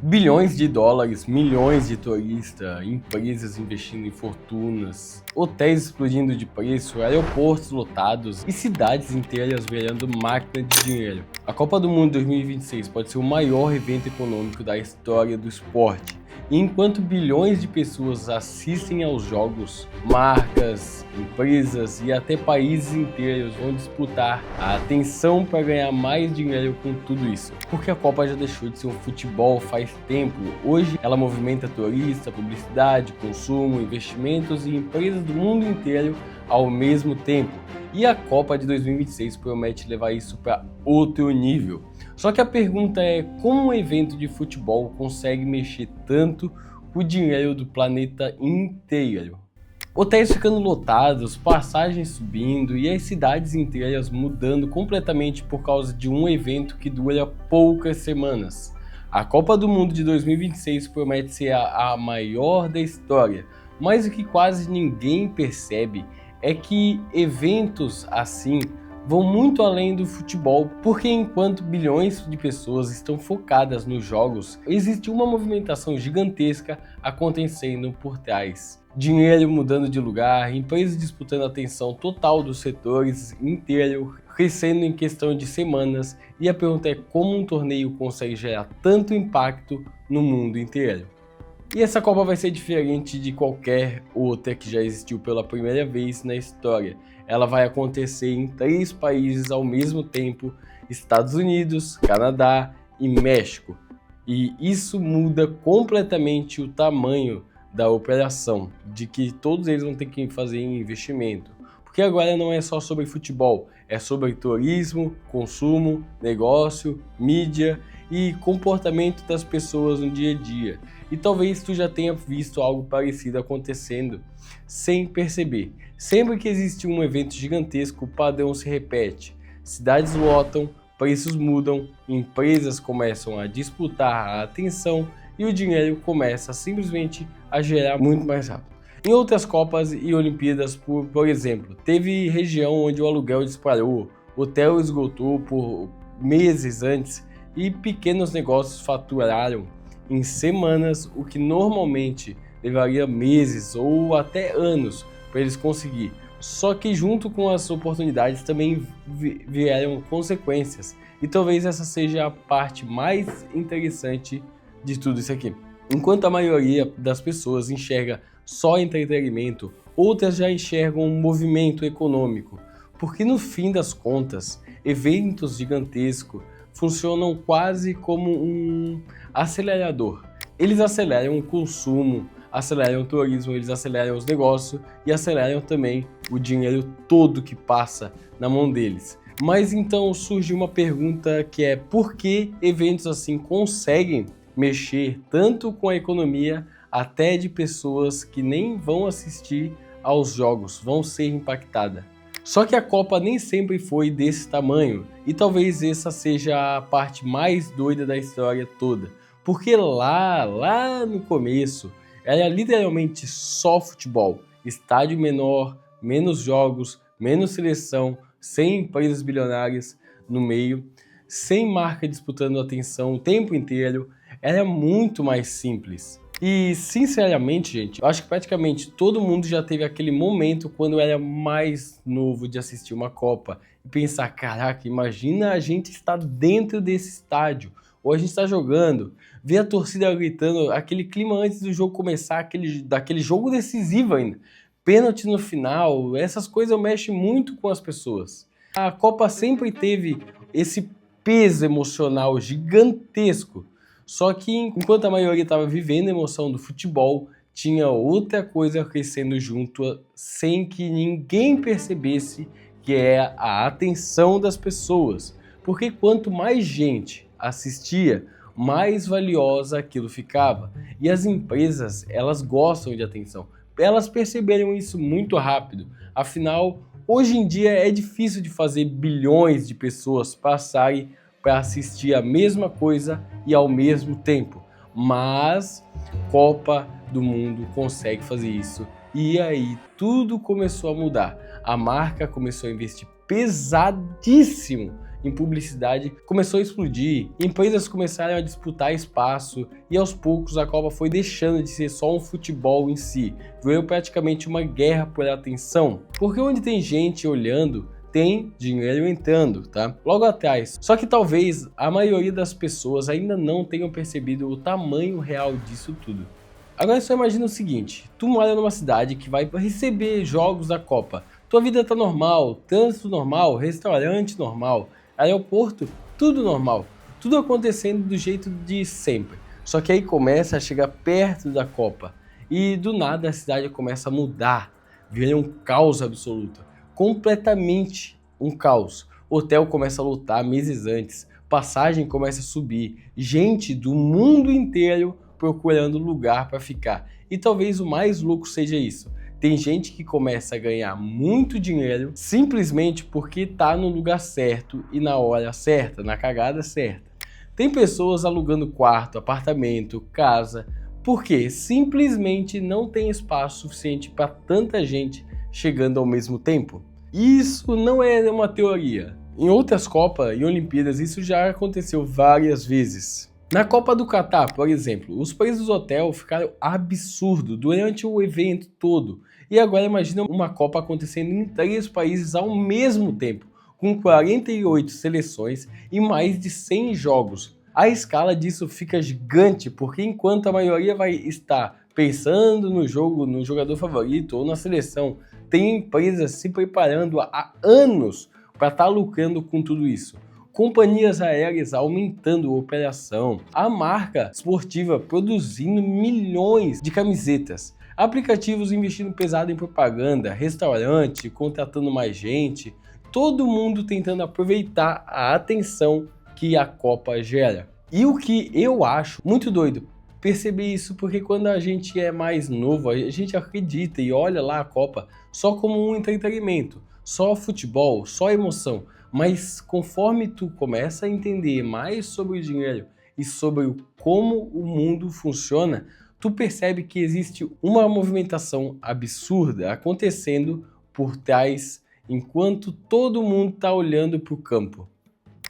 Bilhões de dólares, milhões de turistas, empresas investindo em fortunas, hotéis explodindo de preço, aeroportos lotados e cidades inteiras virando máquina de dinheiro. A Copa do Mundo 2026 pode ser o maior evento econômico da história do esporte. E enquanto bilhões de pessoas assistem aos jogos, marcas, empresas e até países inteiros vão disputar a atenção para ganhar mais dinheiro com tudo isso. Porque a Copa já deixou de ser um futebol faz tempo. Hoje ela movimenta turista, publicidade, consumo, investimentos e empresas do mundo inteiro ao mesmo tempo. E a Copa de 2026 promete levar isso para outro nível. Só que a pergunta é como um evento de futebol consegue mexer tanto com o dinheiro do planeta inteiro? Hotéis ficando lotados, passagens subindo e as cidades inteiras mudando completamente por causa de um evento que dura poucas semanas. A Copa do Mundo de 2026 promete ser a maior da história, mas o que quase ninguém percebe é que eventos assim vão muito além do futebol, porque enquanto bilhões de pessoas estão focadas nos jogos, existe uma movimentação gigantesca acontecendo por trás. Dinheiro mudando de lugar, empresas disputando a atenção total dos setores inteiros, crescendo em questão de semanas, e a pergunta é como um torneio consegue gerar tanto impacto no mundo inteiro. E essa Copa vai ser diferente de qualquer outra que já existiu pela primeira vez na história. Ela vai acontecer em 3 países ao mesmo tempo: Estados Unidos, Canadá e México. E isso muda completamente o tamanho da operação, de que todos eles vão ter que fazer investimento. Porque agora não é só sobre futebol, é sobre turismo, consumo, negócio, mídia e comportamento das pessoas no dia a dia. E talvez tu já tenha visto algo parecido acontecendo sem perceber. Sempre que existe um evento gigantesco, o padrão se repete. Cidades lotam, preços mudam, empresas começam a disputar a atenção e o dinheiro começa simplesmente a gerar muito mais rápido. Em outras Copas e Olimpíadas, por exemplo, teve região onde o aluguel disparou, hotel esgotou por meses antes e pequenos negócios faturaram em semanas o que normalmente levaria meses ou até anos para eles conseguir. Só que junto com as oportunidades também vieram consequências. E talvez essa seja a parte mais interessante de tudo isso aqui. Enquanto a maioria das pessoas enxerga só entretenimento, outras já enxergam um movimento econômico. Porque no fim das contas, eventos gigantescos funcionam quase como um acelerador. Eles aceleram o consumo, aceleram o turismo, eles aceleram os negócios e aceleram também o dinheiro todo que passa na mão deles. Mas então surge uma pergunta que é: por que eventos assim conseguem mexer tanto com a economia até de pessoas que nem vão assistir aos jogos, vão ser impactadas? Só que a Copa nem sempre foi desse tamanho, e talvez essa seja a parte mais doida da história toda, porque lá no começo era literalmente só futebol, estádio menor, menos jogos, menos seleção, sem empresas bilionárias no meio, sem marca disputando atenção o tempo inteiro, era muito mais simples. E sinceramente, gente, eu acho que praticamente todo mundo já teve aquele momento quando era mais novo de assistir uma Copa e pensar: caraca, imagina a gente estar dentro desse estádio, ou a gente está jogando, ver a torcida gritando, aquele clima antes do jogo começar, daquele jogo decisivo ainda, pênalti no final, essas coisas mexem muito com as pessoas. A Copa sempre teve esse peso emocional gigantesco. Só que enquanto a maioria estava vivendo a emoção do futebol, tinha outra coisa crescendo junto sem que ninguém percebesse, que é a atenção das pessoas. Porque quanto mais gente assistia, mais valiosa aquilo ficava. E as empresas, elas gostam de atenção. Elas perceberam isso muito rápido. Afinal, hoje em dia é difícil de fazer bilhões de pessoas passarem para assistir a mesma coisa e ao mesmo tempo. Mas Copa do Mundo consegue fazer isso. E aí tudo começou a mudar. A marca começou a investir pesadíssimo em publicidade começou a explodir, empresas começaram a disputar espaço e aos poucos a Copa foi deixando de ser só um futebol em si, virou praticamente uma guerra por atenção, porque onde tem gente olhando, tem dinheiro entrando, tá? Logo atrás. Só que talvez a maioria das pessoas ainda não tenham percebido o tamanho real disso tudo. Agora só imagina o seguinte, tu mora numa cidade que vai receber jogos da Copa, tua vida tá normal, trânsito normal, restaurante normal, aeroporto, tudo normal, tudo acontecendo do jeito de sempre. Só que aí começa a chegar perto da Copa e do nada a cidade começa a mudar, vira um caos absoluto. Completamente um caos. O hotel começa a lotar meses antes, passagem começa a subir, gente do mundo inteiro procurando lugar para ficar. E talvez o mais louco seja isso. Tem gente que começa a ganhar muito dinheiro simplesmente porque está no lugar certo e na hora certa, na cagada certa. Tem pessoas alugando quarto, apartamento, casa, porque simplesmente não tem espaço suficiente para tanta gente chegando ao mesmo tempo. Isso não é uma teoria. Em outras Copas e Olimpíadas isso já aconteceu várias vezes. Na Copa do Catar, por exemplo, os preços do hotel ficaram absurdos durante o evento todo. E agora imagina uma Copa acontecendo em 3 países ao mesmo tempo, com 48 seleções e mais de 100 jogos. A escala disso fica gigante, porque enquanto a maioria vai estar pensando no jogo, no jogador favorito ou na seleção, tem empresas se preparando há anos para estar lucrando com tudo isso. Companhias aéreas aumentando a operação, a marca esportiva produzindo milhões de camisetas, aplicativos investindo pesado em propaganda, restaurante contratando mais gente, todo mundo tentando aproveitar a atenção que a Copa gera. E o que eu acho muito doido, perceber isso porque quando a gente é mais novo, a gente acredita e olha lá a Copa só como um entretenimento, só futebol, só emoção. Mas conforme tu começa a entender mais sobre o dinheiro e sobre como o mundo funciona, tu percebe que existe uma movimentação absurda acontecendo por trás enquanto todo mundo está olhando para o campo.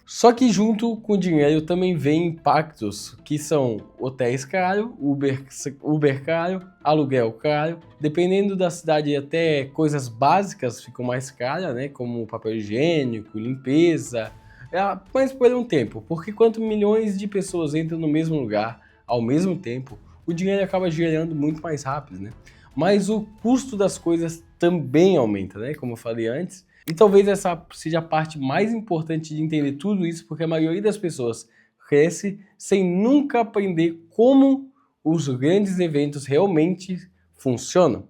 Só que junto com o dinheiro também vem impactos que são hotéis caros, Uber caro, aluguel caro, dependendo da cidade até coisas básicas ficam mais caras, né, como papel higiênico, limpeza, mas por um tempo, porque quanto milhões de pessoas entram no mesmo lugar ao mesmo tempo, o dinheiro acaba gerando muito mais rápido, né? Mas o custo das coisas também aumenta, né, como eu falei antes. E talvez essa seja a parte mais importante de entender tudo isso, porque a maioria das pessoas cresce sem nunca aprender como os grandes eventos realmente funcionam.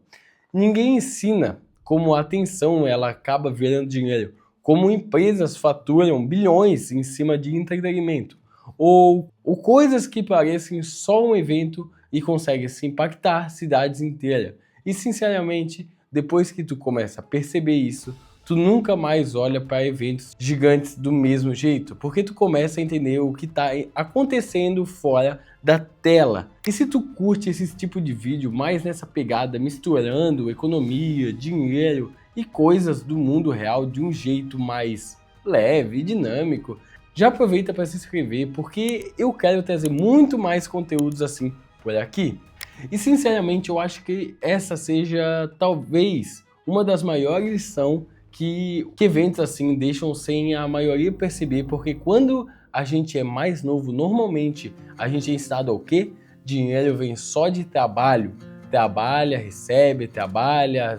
Ninguém ensina como a atenção ela acaba virando dinheiro, como empresas faturam bilhões em cima de entretenimento, ou coisas que parecem só um evento e conseguem se impactar cidades inteiras. E sinceramente, depois que tu começa a perceber isso, tu nunca mais olha para eventos gigantes do mesmo jeito, porque tu começa a entender o que está acontecendo fora da tela. E se tu curte esse tipo de vídeo mais nessa pegada, misturando economia, dinheiro e coisas do mundo real de um jeito mais leve e dinâmico, já aproveita para se inscrever, porque eu quero trazer muito mais conteúdos assim por aqui. E sinceramente eu acho que essa seja talvez uma das maiores lições que eventos assim deixam sem a maioria perceber, porque quando a gente é mais novo, normalmente a gente é ensinado ao quê? Dinheiro vem só de trabalho. Trabalha, recebe, trabalha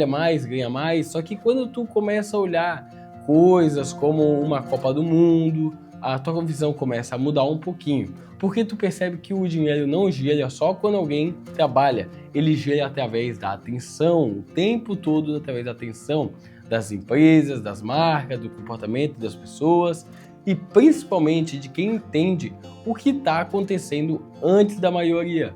mais, ganha mais. Só que quando tu começa a olhar coisas como uma Copa do Mundo, a tua visão começa a mudar um pouquinho. Porque tu percebe que o dinheiro não gira só quando alguém trabalha, ele gira através da atenção, o tempo todo através da atenção das empresas, das marcas, do comportamento das pessoas e principalmente de quem entende o que está acontecendo antes da maioria.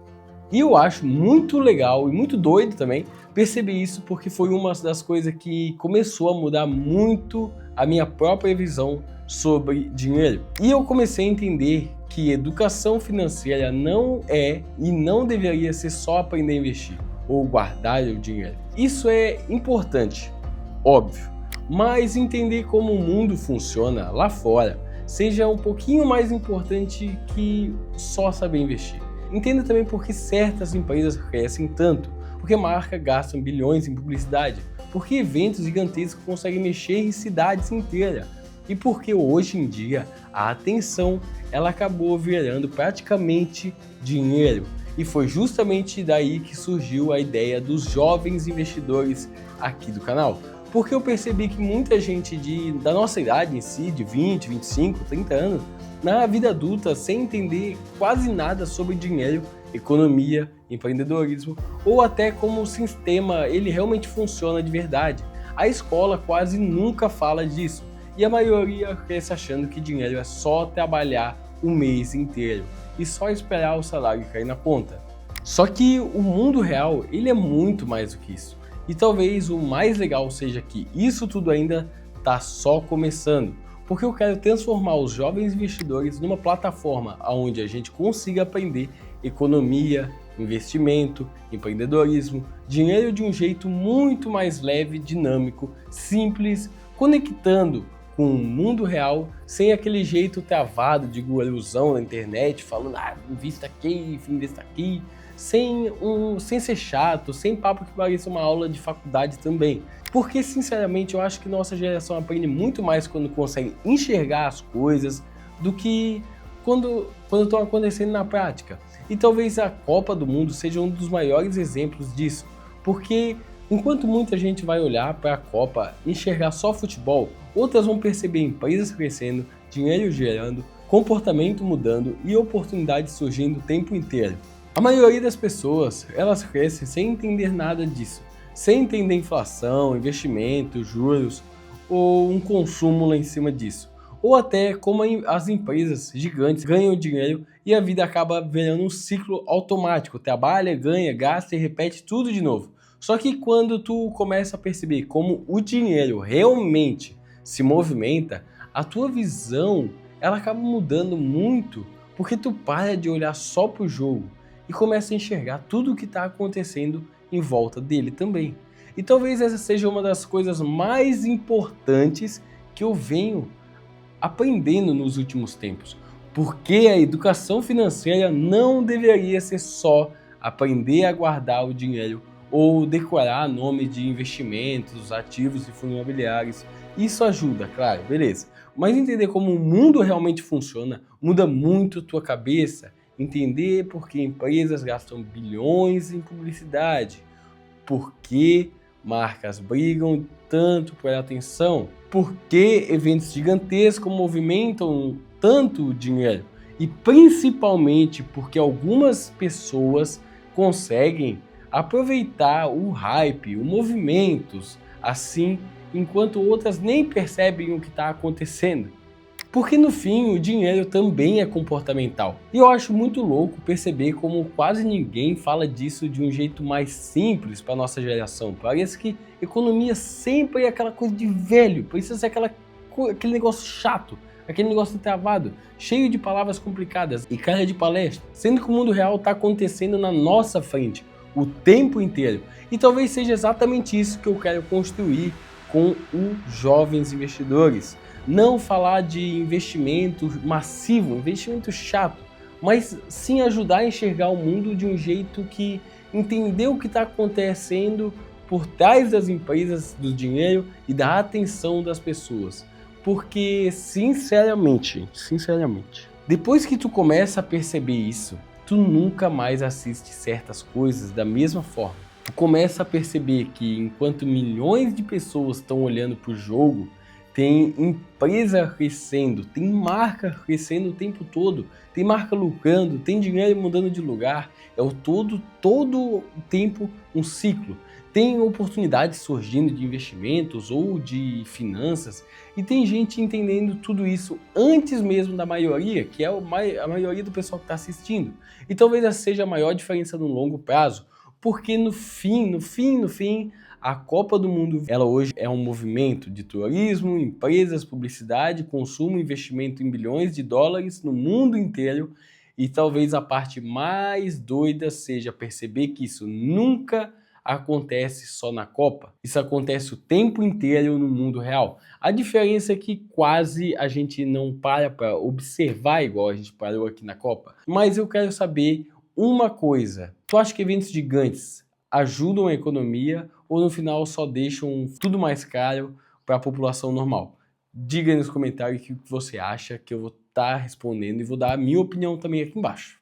E eu acho muito legal e muito doido também perceber isso, porque foi uma das coisas que começou a mudar muito a minha própria visão sobre dinheiro. E eu comecei a entender que educação financeira não é e não deveria ser só aprender a investir ou guardar o dinheiro. Isso é importante, óbvio, mas entender como o mundo funciona lá fora seja um pouquinho mais importante que só saber investir. Entenda também por que certas empresas crescem tanto, porque marcas gastam bilhões em publicidade, porque eventos gigantescos conseguem mexer em cidades inteiras, e porque hoje em dia a atenção ela acabou virando praticamente dinheiro. E foi justamente daí que surgiu a ideia dos jovens investidores aqui do canal. Porque eu percebi que muita gente da nossa idade em si, de 20, 25, 30 anos, na vida adulta, sem entender quase nada sobre dinheiro, economia, empreendedorismo ou até como o sistema ele realmente funciona de verdade. A escola quase nunca fala disso e a maioria cresce achando que dinheiro é só trabalhar o mês inteiro e só esperar o salário cair na conta. Só que o mundo real ele é muito mais do que isso. E talvez o mais legal seja que isso tudo ainda está só começando, porque eu quero transformar os jovens investidores numa plataforma onde a gente consiga aprender economia, investimento, empreendedorismo, dinheiro de um jeito muito mais leve, dinâmico, simples, conectando com o mundo real, sem aquele jeito travado de guruzão na internet, falando, invista aqui, invista aqui, sem ser chato, sem papo que pareça uma aula de faculdade também. Porque, sinceramente, eu acho que nossa geração aprende muito mais quando consegue enxergar as coisas do que quando estão acontecendo na prática. E talvez a Copa do Mundo seja um dos maiores exemplos disso, porque enquanto muita gente vai olhar para a Copa e enxergar só futebol, outras vão perceber empresas crescendo, dinheiro gerando, comportamento mudando e oportunidades surgindo o tempo inteiro. A maioria das pessoas, elas crescem sem entender nada disso, sem entender inflação, investimento, juros ou um consumo lá em cima disso. Ou até como as empresas gigantes ganham dinheiro e a vida acaba virando um ciclo automático. Trabalha, ganha, gasta e repete tudo de novo. Só que quando tu começa a perceber como o dinheiro realmente se movimenta, a tua visão ela acaba mudando muito, porque tu para de olhar só pro jogo e começa a enxergar tudo o que está acontecendo em volta dele também. E talvez essa seja uma das coisas mais importantes que eu venho aprendendo nos últimos tempos. Porque a educação financeira não deveria ser só aprender a guardar o dinheiro ou decorar nome de investimentos, ativos e fundos imobiliários. Isso ajuda, claro, beleza. Mas entender como o mundo realmente funciona muda muito a tua cabeça. Entender por que empresas gastam bilhões em publicidade, por que marcas brigam tanto por atenção, por que eventos gigantescos movimentam tanto dinheiro e principalmente porque algumas pessoas conseguem aproveitar o hype, os movimentos, assim, enquanto outras nem percebem o que está acontecendo. Porque no fim o dinheiro também é comportamental. E eu acho muito louco perceber como quase ninguém fala disso de um jeito mais simples para nossa geração. Parece que economia sempre é aquela coisa de velho, precisa ser aquele negócio chato, aquele negócio travado, cheio de palavras complicadas e cara de palestra, sendo que o mundo real está acontecendo na nossa frente o tempo inteiro. E talvez seja exatamente isso que eu quero construir com os jovens investidores. Não falar de investimento massivo, investimento chato, mas sim ajudar a enxergar o mundo de um jeito que entender o que está acontecendo por trás das empresas, do dinheiro e da atenção das pessoas. Porque, sinceramente, depois que tu começa a perceber isso, tu nunca mais assiste certas coisas da mesma forma. Tu começa a perceber que enquanto milhões de pessoas estão olhando para o jogo, tem empresa crescendo, tem marca crescendo o tempo todo, tem marca lucrando, tem dinheiro mudando de lugar, é todo o tempo um ciclo. Tem oportunidades surgindo de investimentos ou de finanças e tem gente entendendo tudo isso antes mesmo da maioria, que é a maioria do pessoal que está assistindo. E talvez essa seja a maior diferença no longo prazo, porque no fim, a Copa do Mundo, ela hoje é um movimento de turismo, empresas, publicidade, consumo, investimento em bilhões de dólares no mundo inteiro. E talvez a parte mais doida seja perceber que isso nunca acontece só na Copa. Isso acontece o tempo inteiro no mundo real. A diferença é que quase a gente não para observar igual a gente parou aqui na Copa. Mas eu quero saber uma coisa. Tu acha que eventos gigantes ajudam a economia ou no final só deixam tudo mais caro para a população normal? Diga aí nos comentários o que você acha, que eu vou estar respondendo e vou dar a minha opinião também aqui embaixo.